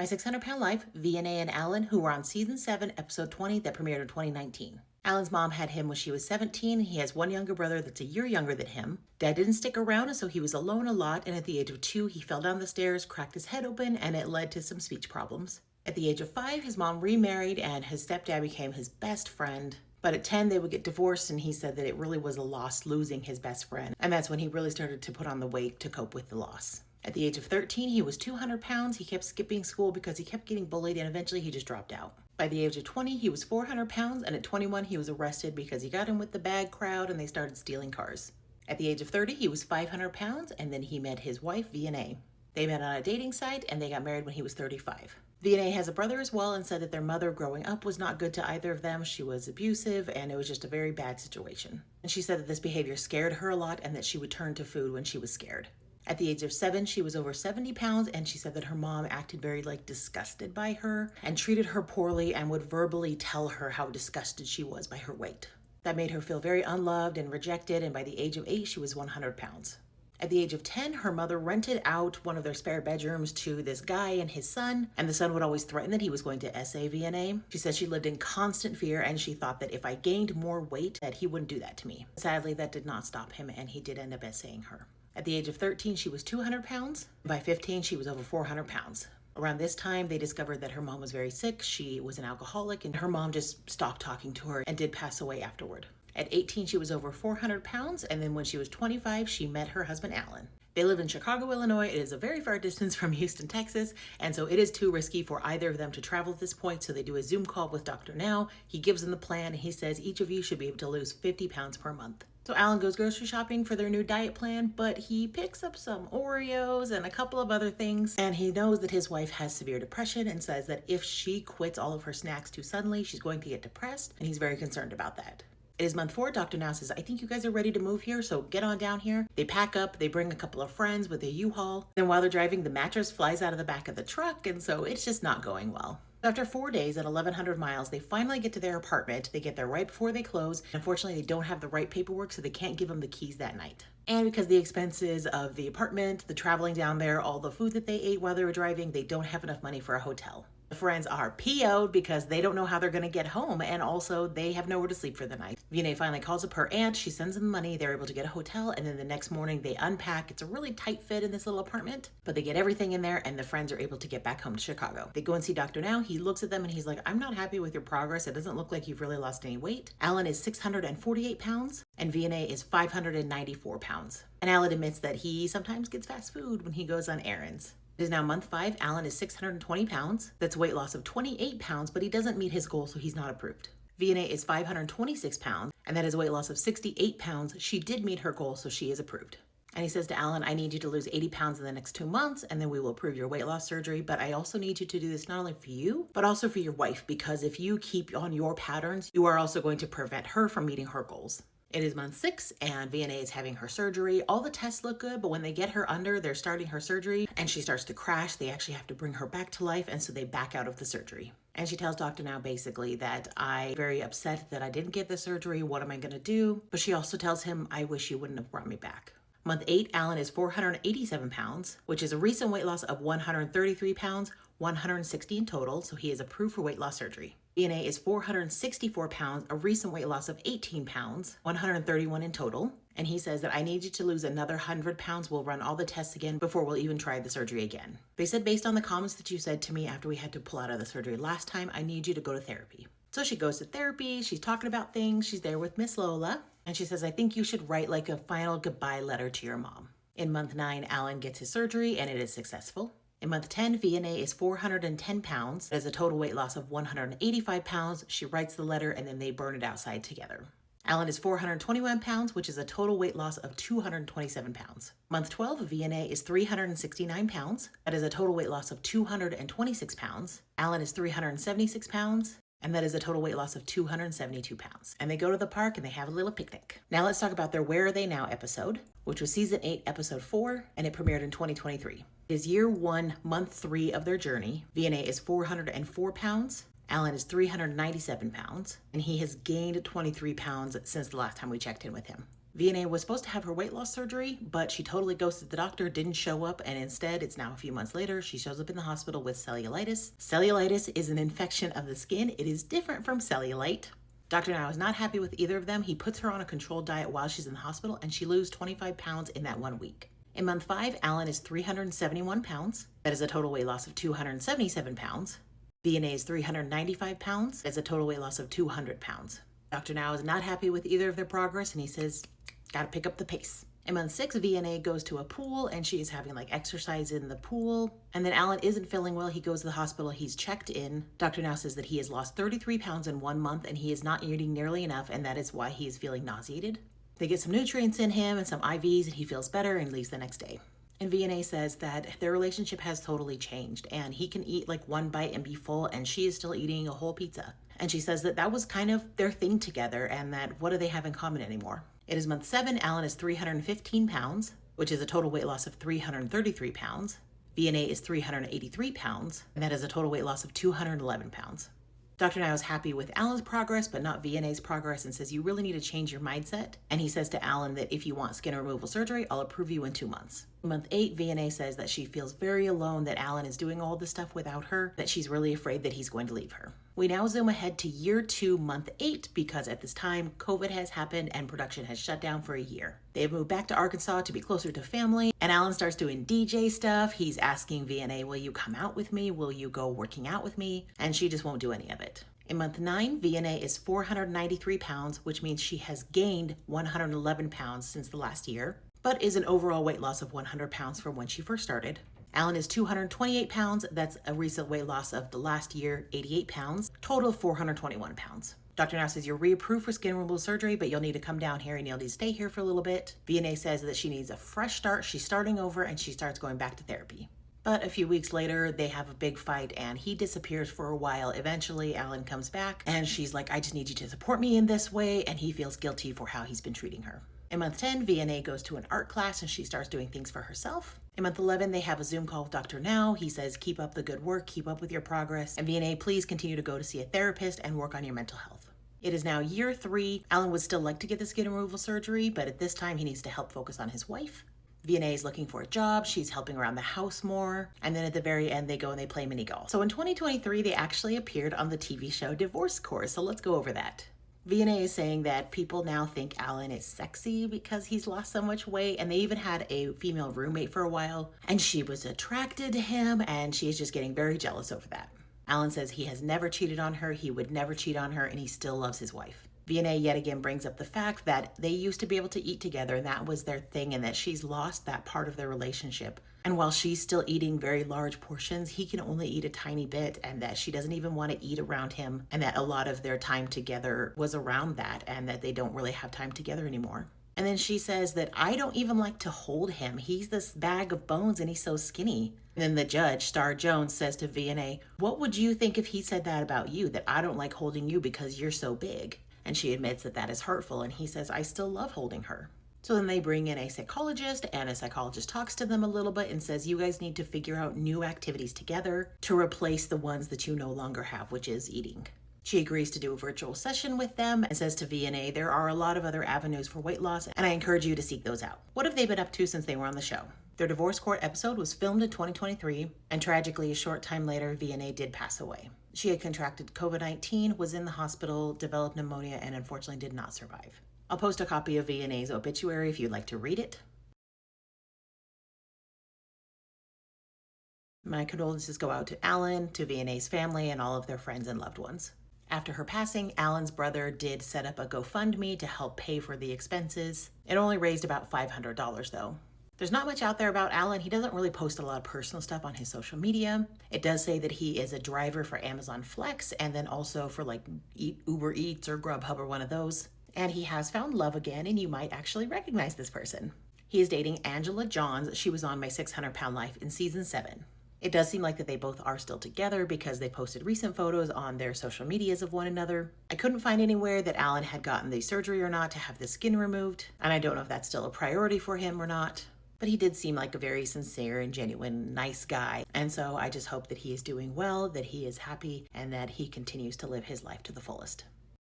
My 600-Pound Life, Vianey and Alan, who were on season 7, episode 20 that premiered in 2019. Alan's mom had him when she was 17. He has one younger brother that's a year younger than him. Dad didn't stick around, and so he was alone a lot, and at the age of 2, he fell down the stairs, cracked his head open, and it led to some speech problems. At the age of 5, his mom remarried, and his stepdad became his best friend. But at 10, they would get divorced, and he said that it really was a loss losing his best friend, and that's when he really started to put on the weight to cope with the loss. At the age of 13, he was 200 pounds. He kept skipping school because he kept getting bullied, and eventually he just dropped out. By the age of 20, he was 400 pounds, and at 21, he was arrested because he got in with the bad crowd and they started stealing cars. At the age of 30, he was 500 pounds, and then he met his wife, Vianey. They met on a dating site, and they got married when he was 35. Vianey has a brother as well and said that their mother growing up was not good to either of them. She was abusive, and it was just a very bad situation. And she said that this behavior scared her a lot and that she would turn to food when she was scared. At the age of 7, she was over 70 pounds, and she said that her mom acted very disgusted by her and treated her poorly and would verbally tell her how disgusted she was by her weight. That made her feel very unloved and rejected, and by the age of 8, she was 100 pounds. At the age of 10, her mother rented out one of their spare bedrooms to this guy and his son, and the son would always threaten that he was going to essay Vianey. She said she lived in constant fear, and she thought that if I gained more weight, that he wouldn't do that to me. Sadly, that did not stop him, and he did end up essaying her. At the age of 13, she was 200 pounds. By 15, she was over 400 pounds. Around this time, they discovered that her mom was very sick. She was an alcoholic, and her mom just stopped talking to her and did pass away afterward. At 18, she was over 400 pounds, and then when she was 25, she met her husband, Alan. They live in Chicago, Illinois. It is a very far distance from Houston, Texas, and so it is too risky for either of them to travel at this point, so they do a Zoom call with Dr. Now. He gives them the plan, and he says each of you should be able to lose 50 pounds per month. So Alan goes grocery shopping for their new diet plan, but he picks up some Oreos and a couple of other things, and he knows that his wife has severe depression and says that if she quits all of her snacks too suddenly, she's going to get depressed, and he's very concerned about that. It is month 4. Dr. Now says, I think you guys are ready to move here, so get on down here. They pack up, they bring a couple of friends with a U-Haul. Then while they're driving, the mattress flies out of the back of the truck, and so it's just not going well. After 4 days and 1,100 miles, they finally get to their apartment. They get there right before they close. Unfortunately, they don't have the right paperwork, so they can't give them the keys that night. And because the expenses of the apartment, the traveling down there, all the food that they ate while they were driving, they don't have enough money for a hotel. The friends are PO'd because they don't know how they're going to get home, and also they have nowhere to sleep for the night. Vianey finally calls up her aunt. She sends them money. They're able to get a hotel, and then the next morning they unpack. It's a really tight fit in this little apartment, but they get everything in there, and the friends are able to get back home to Chicago. They go and see Dr. Now. He looks at them, and he's like, I'm not happy with your progress. It doesn't look like you've really lost any weight. Alan is 648 pounds, and Vianey is 594 pounds. And Alan admits that he sometimes gets fast food when he goes on errands. It is now month 5. Alan is 620 pounds. That's a weight loss of 28 pounds, but he doesn't meet his goal, so he's not approved. Vianey is 526 pounds, and that is a weight loss of 68 pounds. She did meet her goal, so she is approved. And he says to Alan, I need you to lose 80 pounds in the next 2 months, and then we will approve your weight loss surgery. But I also need you to do this not only for you, but also for your wife, because if you keep on your patterns, you are also going to prevent her from meeting her goals. It is month 6, and Vianey is having her surgery. All the tests look good, but when they get her under, they're starting her surgery, and she starts to crash. They actually have to bring her back to life, and so they back out of the surgery. And she tells Dr. Now basically that I'm very upset that I didn't get the surgery. What am I going to do? But she also tells him, I wish you wouldn't have brought me back. Month 8, Alan is 487 pounds, which is a recent weight loss of 133 pounds, 160 in total, so he is approved for weight loss surgery. Vianey is 464 pounds, a recent weight loss of 18 pounds, 131 in total. And he says that I need you to lose another 100 pounds. We'll run all the tests again before we'll even try the surgery again. They said, based on the comments that you said to me after we had to pull out of the surgery last time, I need you to go to therapy. So she goes to therapy. She's talking about things. She's there with Miss Lola. And she says, I think you should write like a final goodbye letter to your mom. In month 9, Alan gets his surgery, and it is successful. In month 10, Vianey is 410 pounds. There's a total weight loss of 185 pounds. She writes the letter, and then they burn it outside together. Alan is 421 pounds, which is a total weight loss of 227 pounds. Month 12, Vianey is 369 pounds. That is a total weight loss of 226 pounds. Alan is 376 pounds. And that is a total weight loss of 272 pounds. And they go to the park and they have a little picnic. Now let's talk about their Where Are They Now episode, which was season 8, episode 4, and it premiered in 2023. It is year 1, month 3 of their journey. Vianey is 404 pounds. Alan is 397 pounds. And he has gained 23 pounds since the last time we checked in with him. Vianey was supposed to have her weight loss surgery, but she totally ghosted the doctor, didn't show up, and instead, it's now a few months later, she shows up in the hospital with cellulitis. Cellulitis is an infection of the skin. It is different from cellulite. Dr. Now is not happy with either of them. He puts her on a controlled diet while she's in the hospital, and she loses 25 pounds in that 1 week. In month 5, Alan is 371 pounds. That is a total weight loss of 277 pounds. Vianey is 395 pounds. That's a total weight loss of 200 pounds. Dr. Now is not happy with either of their progress, and he says, gotta pick up the pace. In month 6, Vianey goes to a pool, and she is having exercise in the pool. And then Alan isn't feeling well. He goes to the hospital. He's checked in. Dr. Now says that he has lost 33 pounds in 1 month, and he is not eating nearly enough, and that is why he is feeling nauseated. They get some nutrients in him and some IVs, and he feels better and leaves the next day. And Vianey says that their relationship has totally changed, and he can eat 1 bite and be full, and she is still eating a whole pizza. And she says that that was kind of their thing together, and that what do they have in common anymore? It is month 7. Alan is 315 pounds, which is a total weight loss of 333 pounds. Vianey is 383 pounds, and that is a total weight loss of 211 pounds. Dr. Now is happy with Alan's progress, but not Vianey's progress, and says you really need to change your mindset. And he says to Alan that if you want skin removal surgery, I'll approve you in 2 months. In month 8, Vianey says that she feels very alone, that Alan is doing all this stuff without her, that she's really afraid that he's going to leave her. We now zoom ahead to year 2, month 8, because at this time, COVID has happened and production has shut down for a year. They have moved back to Arkansas to be closer to family, and Alan starts doing DJ stuff. He's asking Vianey, will you come out with me? Will you go working out with me? And she just won't do any of it. In month 9, Vianey is 493 pounds, which means she has gained 111 pounds since the last year, but is an overall weight loss of 100 pounds from when she first started. Alan is 228 pounds. That's a recent weight loss of the last year, 88 pounds, total of 421 pounds. Dr. Now says you're reapproved for skin removal surgery, but you'll need to come down here and you'll need to stay here for a little bit. Vianey says that she needs a fresh start. She's starting over and she starts going back to therapy. But a few weeks later, they have a big fight and he disappears for a while. Eventually, Alan comes back and she's like, I just need you to support me in this way. And he feels guilty for how he's been treating her. In month 10, Vianey goes to an art class and she starts doing things for herself. In month 11, they have a Zoom call with Dr. Now. He says, keep up the good work, keep up with your progress. And Vianey, please continue to go to see a therapist and work on your mental health. It is now year 3. Alan would still like to get the skin removal surgery, but at this time he needs to help focus on his wife. Vianey is looking for a job. She's helping around the house more. And then at the very end, they go and they play mini golf. So in 2023, they actually appeared on the TV show Divorce Course. So let's go over that. Vianey is saying that people now think Alan is sexy because he's lost so much weight, and they even had a female roommate for a while, and she was attracted to him, and she is just getting very jealous over that. Alan says he has never cheated on her, he would never cheat on her, and he still loves his wife. Vianey yet again brings up the fact that they used to be able to eat together, and that was their thing, and that she's lost that part of their relationship. And while she's still eating very large portions, he can only eat a tiny bit, and that she doesn't even want to eat around him, and that a lot of their time together was around that, and that they don't really have time together anymore. And then she says that I don't even like to hold him. He's this bag of bones and he's so skinny. And then the judge, Star Jones, says to Vianey, what would you think if he said that about you, that I don't like holding you because you're so big? And she admits that that is hurtful, and he says, I still love holding her. So then they bring in a psychologist, and a psychologist talks to them a little bit and says, you guys need to figure out new activities together to replace the ones that you no longer have, which is eating. She agrees to do a virtual session with them and says to Vianey, there are a lot of other avenues for weight loss, and I encourage you to seek those out. What have they been up to since they were on the show? Their divorce court episode was filmed in 2023, and tragically, a short time later, Vianey did pass away. She had contracted COVID-19, was in the hospital, developed pneumonia, and unfortunately did not survive. I'll post a copy of Vianey's obituary if you'd like to read it. My condolences go out to Alan, to Vianey's family, and all of their friends and loved ones. After her passing, Alan's brother did set up a GoFundMe to help pay for the expenses. It only raised about $500 though. There's not much out there about Alan. He doesn't really post a lot of personal stuff on his social media. It does say that he is a driver for Amazon Flex and then also for Uber Eats or Grubhub or one of those. And he has found love again, and you might actually recognize this person. He is dating Angela Johns. She was on My 600 Pound Life in season 7. It does seem like that they both are still together because they posted recent photos on their social medias of one another. I couldn't find anywhere that Alan had gotten the surgery or not to have the skin removed, and I don't know if that's still a priority for him or not. But he did seem like a very sincere and genuine, nice guy. And so I just hope that he is doing well, that he is happy, and that he continues to live his life to the fullest.